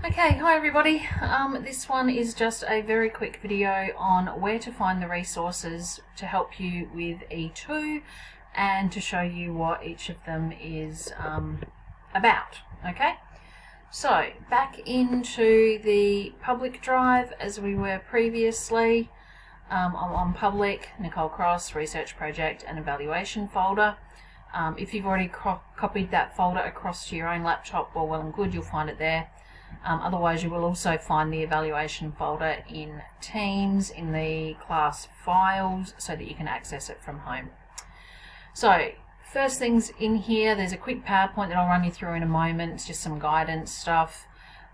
Okay, hi everybody. This one is just a very quick video on where to find the resources to help you with E2 and to show you what each of them is about. Okay, so back into the public drive as we were previously. I'm on public, Nicole Cross, research project and evaluation folder. If you've already copied that folder across to your own laptop, well and good, you'll find it there. Otherwise you will also find the evaluation folder in Teams in the class files so that you can access it from home. So first things in here, there's a quick PowerPoint that I'll run you through in a moment. It's just some guidance stuff.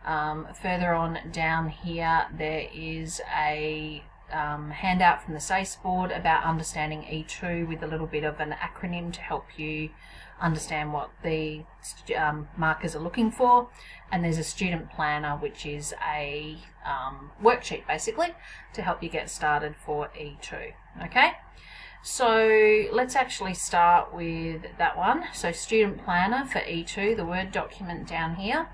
Further on down here there is a handout from the SACE board about understanding E2 with a little bit of an acronym to help you understand what the markers are looking for, and there's a student planner which is a worksheet basically to help you get started for E2. Okay, so let's actually start with that one. So student planner for E2, the Word document down here.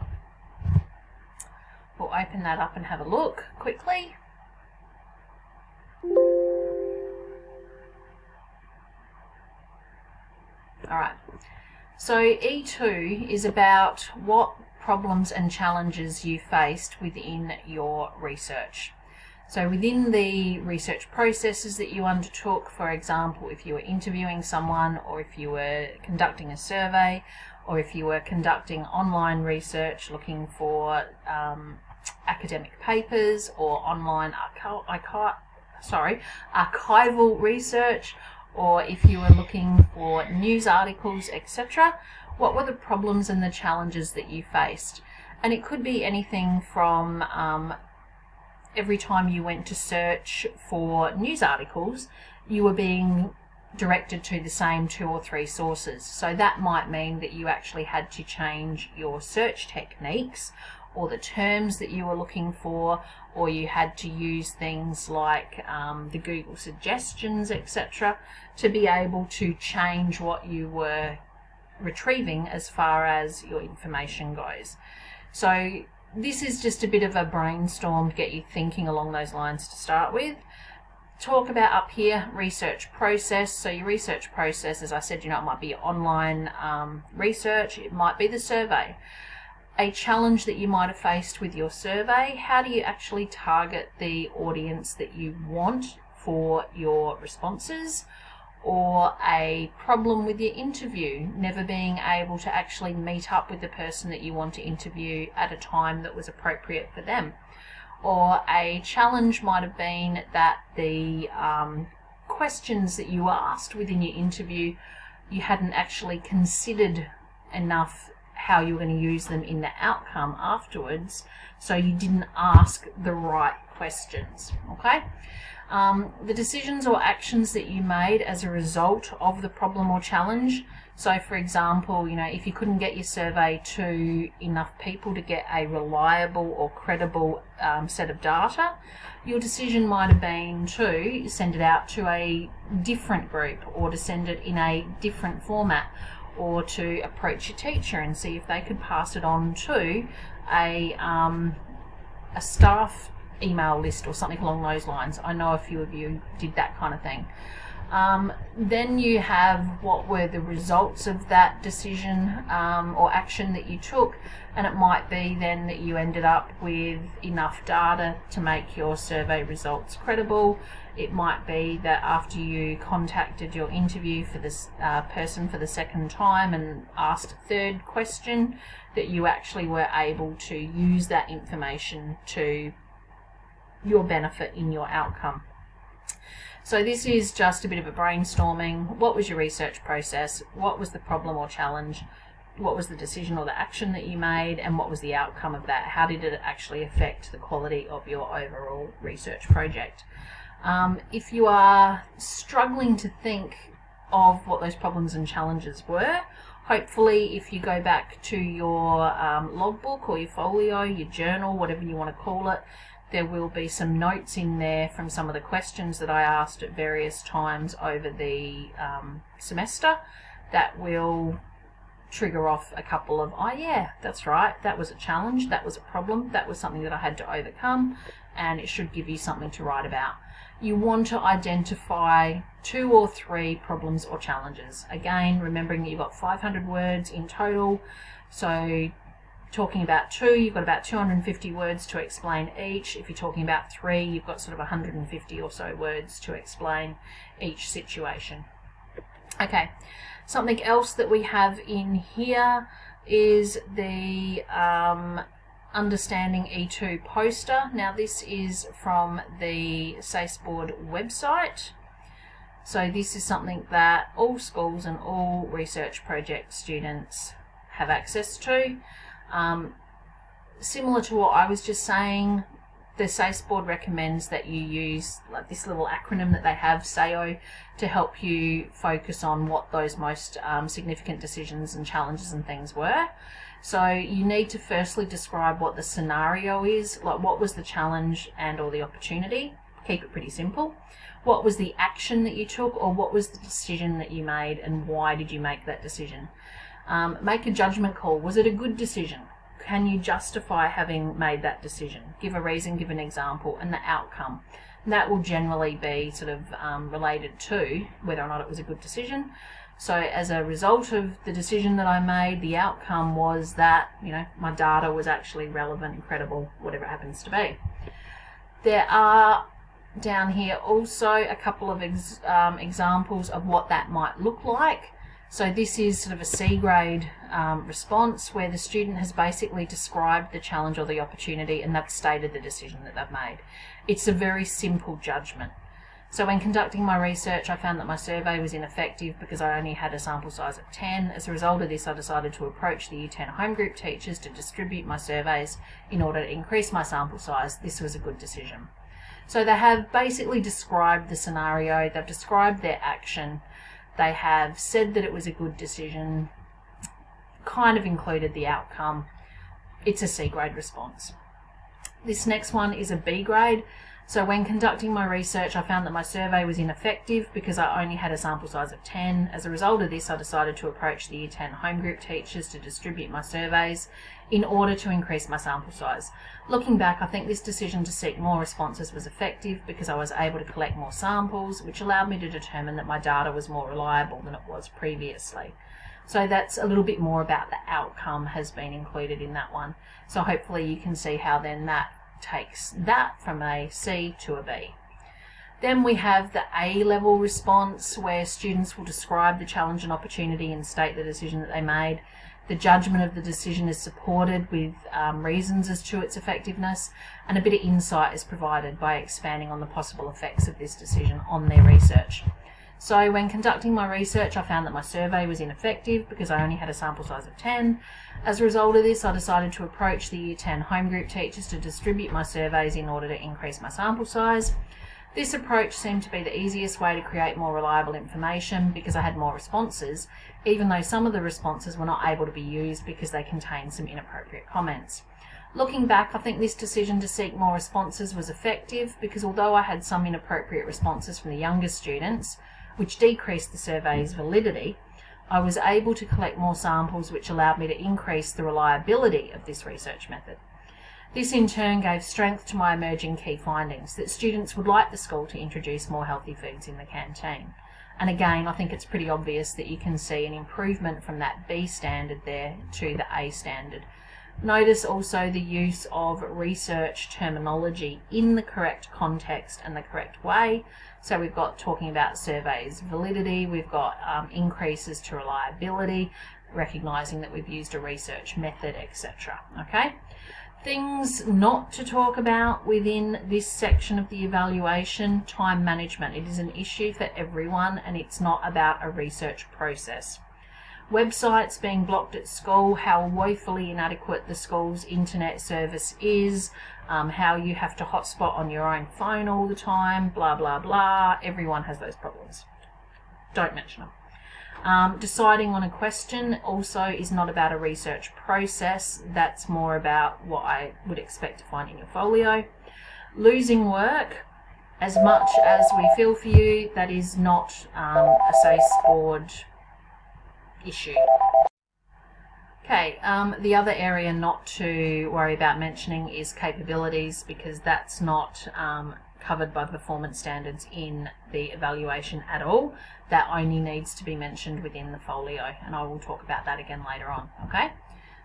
We'll open that up and have a look quickly. Alright, so E2 is about what problems and challenges you faced within your research. So within the research processes that you undertook, for example, if you were interviewing someone, or if you were conducting a survey, or if you were conducting online research looking for academic papers or online archival research, or if you were looking for news articles, etc., what were the problems and the challenges that you faced? And it could be anything from every time you went to search for news articles, you were being directed to the same 2 or 3 sources. So that might mean that you actually had to change your search techniques or the terms that you were looking for, or you had to use things like the Google suggestions, etc., to be able to change what you were retrieving as far as your information goes. So this is just a bit of a brainstorm to get you thinking along those lines to start with. Talk about up here, research process. So your research process, as I said, it might be online research, it might be the survey. A challenge that you might have faced with your survey, how do you actually target the audience that you want for your responses? Or a problem with your interview, never being able to actually meet up with the person that you want to interview at a time that was appropriate for them. Or a challenge might have been that the questions that you asked within your interview, you hadn't actually considered enough how you were going to use them in the outcome afterwards, so you didn't ask the right questions. Okay, the decisions or actions that you made as a result of the problem or challenge. So for example, if you couldn't get your survey to enough people to get a reliable or credible set of data, your decision might have been to send it out to a different group, or to send it in a different format, or to approach your teacher and see if they could pass it on to a staff email list or something along those lines. I know a few of you did that kind of thing. Then you have what were the results of that decision or action that you took, and it might be then that you ended up with enough data to make your survey results credible. It might be that after you contacted your interview for this person for the second time and asked a third question, that you actually were able to use that information to your benefit in your outcome. So this is just a bit of a brainstorming. What was your research process? What was the problem or challenge? What was the decision or the action that you made? And what was the outcome of that? How did it actually affect the quality of your overall research project? If you are struggling to think of what those problems and challenges were, hopefully if you go back to your logbook or your folio, your journal, whatever you want to call it, there will be some notes in there from some of the questions that I asked at various times over the semester that will trigger off a couple of, oh yeah, that's right, that was a challenge, that was a problem, that was something that I had to overcome, and it should give you something to write about. You want to identify 2 or 3 problems or challenges. Again, remembering that you've got 500 words in total, so talking about 2, you've got about 250 words to explain each. If you're talking about 3, you've got sort of 150 or so words to explain each situation. Okay, something else that we have in here is the Understanding E2 poster. Now this is from the SACEboard website. So this is something that all schools and all research project students have access to. Similar to what I was just saying, the SACEboard recommends that you use like this little acronym that they have, SAO, to help you focus on what those most significant decisions and challenges and things were. So you need to firstly describe what the scenario is, like what was the challenge and or the opportunity. Keep it pretty simple. What was the action that you took, or what was the decision that you made, and why did you make that decision? Make a judgment call. Was it a good decision? Can you justify having made that decision? Give a reason, give an example, and the outcome. And that will generally be sort of related to whether or not it was a good decision. So as a result of the decision that I made, the outcome was that, you know, my data was actually relevant, credible, whatever it happens to be. There are down here also a couple of examples of what that might look like. So this is sort of a C grade response where the student has basically described the challenge or the opportunity and they've stated the decision that they've made. It's a very simple judgment. So when conducting my research, I found that my survey was ineffective because I only had a sample size of 10. As a result of this, I decided to approach the Year 10 home group teachers to distribute my surveys in order to increase my sample size. This was a good decision. So they have basically described the scenario, they've described their action, they have said that it was a good decision, kind of included the outcome. It's a C grade response. This next one is a B grade. So when conducting my research, I found that my survey was ineffective because I only had a sample size of 10. As a result of this, I decided to approach the Year 10 home group teachers to distribute my surveys in order to increase my sample size. Looking back, I think this decision to seek more responses was effective because I was able to collect more samples, which allowed me to determine that my data was more reliable than it was previously. So that's a little bit more about the outcome has been included in that one. So hopefully you can see how then that takes that from a C to a B. Then we have the A level response where students will describe the challenge and opportunity and state the decision that they made. The judgment of the decision is supported with reasons as to its effectiveness, and a bit of insight is provided by expanding on the possible effects of this decision on their research. So when conducting my research, I found that my survey was ineffective because I only had a sample size of 10. As a result of this, I decided to approach the Year 10 home group teachers to distribute my surveys in order to increase my sample size. This approach seemed to be the easiest way to create more reliable information because I had more responses, even though some of the responses were not able to be used because they contained some inappropriate comments. Looking back, I think this decision to seek more responses was effective because although I had some inappropriate responses from the younger students, which decreased the survey's validity, I was able to collect more samples which allowed me to increase the reliability of this research method. This in turn gave strength to my emerging key findings that students would like the school to introduce more healthy foods in the canteen. And again, I think it's pretty obvious that you can see an improvement from that B standard there to the A standard. Notice also the use of research terminology in the correct context and the correct way. So we've got talking about surveys validity, we've got increases to reliability, recognising that we've used a research method, etc. Okay? Things not to talk about within this section of the evaluation: time management. It is an issue for everyone and it's not about a research process. Websites being blocked at school, how woefully inadequate the school's internet service is, how you have to hotspot on your own phone all the time, blah, blah, blah. Everyone has those problems. Don't mention them. Deciding on a question also is not about a research process. That's more about what I would expect to find in your folio. Losing work, as much as we feel for you, that is not a SACEboard issue. Okay, the other area not to worry about mentioning is capabilities, because that's not covered by the performance standards in the evaluation at all. That only needs to be mentioned within the folio, and I will talk about that again later on. Okay,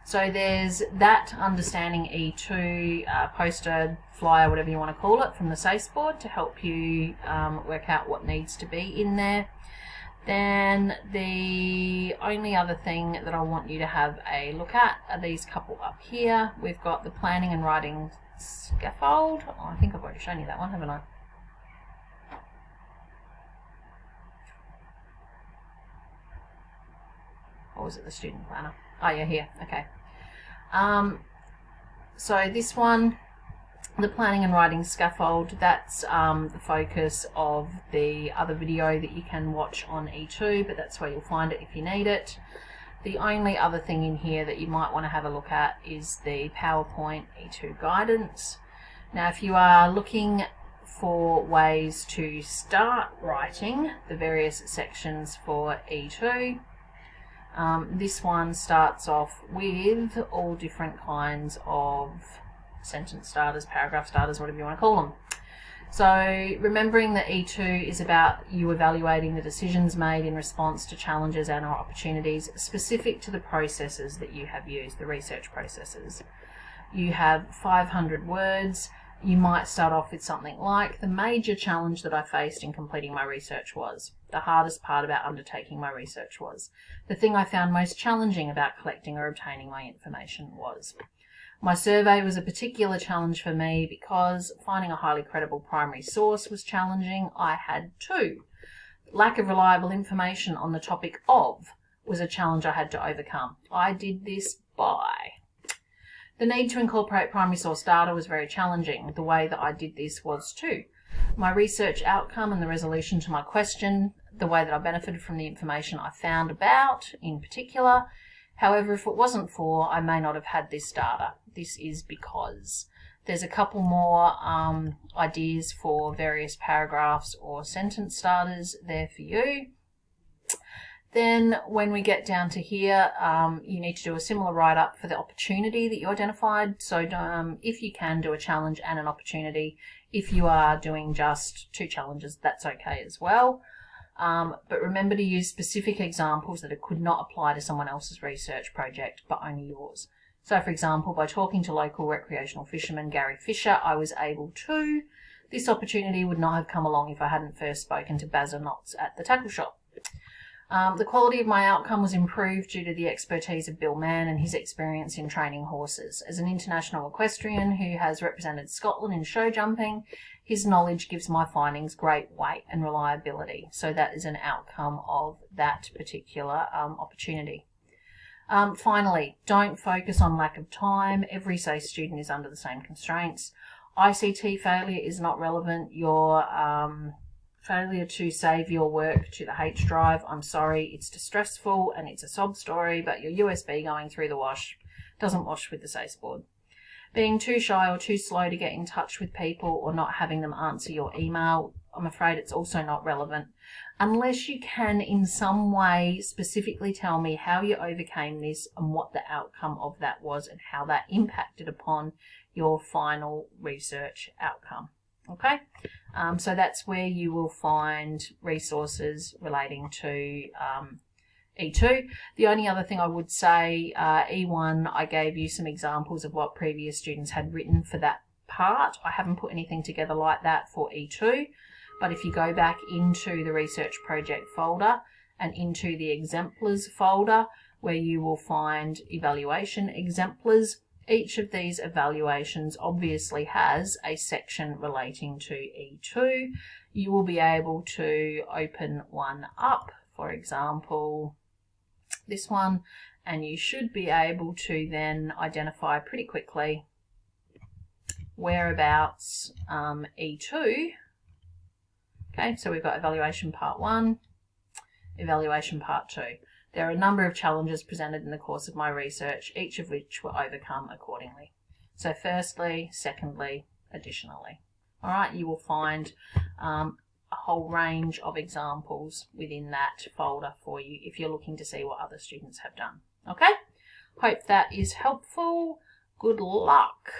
so there's that understanding E2 poster, flyer, whatever you want to call it, from the SACE board to help you work out what needs to be in there. Then the only other thing that I want you to have a look at are these couple up here. We've got the planning and writing scaffold. Oh, I think I've already shown you that one, haven't I? Or was it the student planner? Oh, yeah, here. Okay. So this one, the planning and writing scaffold, that's the focus of the other video that you can watch on E2, but that's where you'll find it if you need it. The only other thing in here that you might want to have a look at is the PowerPoint E2 guidance. Now, if you are looking for ways to start writing the various sections for E2, this one starts off with all different kinds of sentence starters, paragraph starters, whatever you want to call them. So remembering that E2 is about you evaluating the decisions made in response to challenges and or opportunities specific to the processes that you have used, the research processes. You have 500 words. You might start off with something like, the major challenge that I faced in completing my research was, the hardest part about undertaking my research was, the thing I found most challenging about collecting or obtaining my information was. My survey was a particular challenge for me because finding a highly credible primary source was challenging. I had two. Lack of reliable information on the topic of was a challenge I had to overcome. I did this by. The need to incorporate primary source data was very challenging. The way that I did this was too. My research outcome and the resolution to my question, the way that I benefited from the information I found about in particular. However, if it wasn't for, I may not have had this data. This is because. There's a couple more ideas for various paragraphs or sentence starters there for you. Then when we get down to here, you need to do a similar write-up for the opportunity that you identified. So if you can, do a challenge and an opportunity. If you are doing just two challenges, that's okay as well. But remember to use specific examples that it could not apply to someone else's research project, but only yours. So for example, by talking to local recreational fisherman Gary Fisher, I was able to. This opportunity would not have come along if I hadn't first spoken to Bazza Knotts at the tackle shop. The quality of my outcome was improved due to the expertise of Bill Mann and his experience in training horses. As an international equestrian who has represented Scotland in show jumping, his knowledge gives my findings great weight and reliability. So that is an outcome of that particular opportunity. Finally, don't focus on lack of time. Every SACE student is under the same constraints. ICT failure is not relevant. Your failure to save your work to the H drive, I'm sorry, it's distressful and it's a sob story, but your USB going through the wash doesn't wash with the SACE board. Being too shy or too slow to get in touch with people or not having them answer your email, I'm afraid it's also not relevant. Unless you can in some way specifically tell me how you overcame this and what the outcome of that was and how that impacted upon your final research outcome. Okay, so that's where you will find resources relating to E2. The only other thing I would say, E1, I gave you some examples of what previous students had written for that part. I haven't put anything together like that for E2, but if you go back into the research project folder and into the exemplars folder, where you will find evaluation exemplars, each of these evaluations obviously has a section relating to E2. You will be able to open one up, for example, this one, and you should be able to then identify pretty quickly whereabouts E2. Okay, so we've got evaluation part 1, evaluation part 2. There are a number of challenges presented in the course of my research, each of which were overcome accordingly. So firstly, secondly, additionally. All right, you will find a whole range of examples within that folder for you if you're looking to see what other students have done. Okay, Hope that is helpful. Good luck.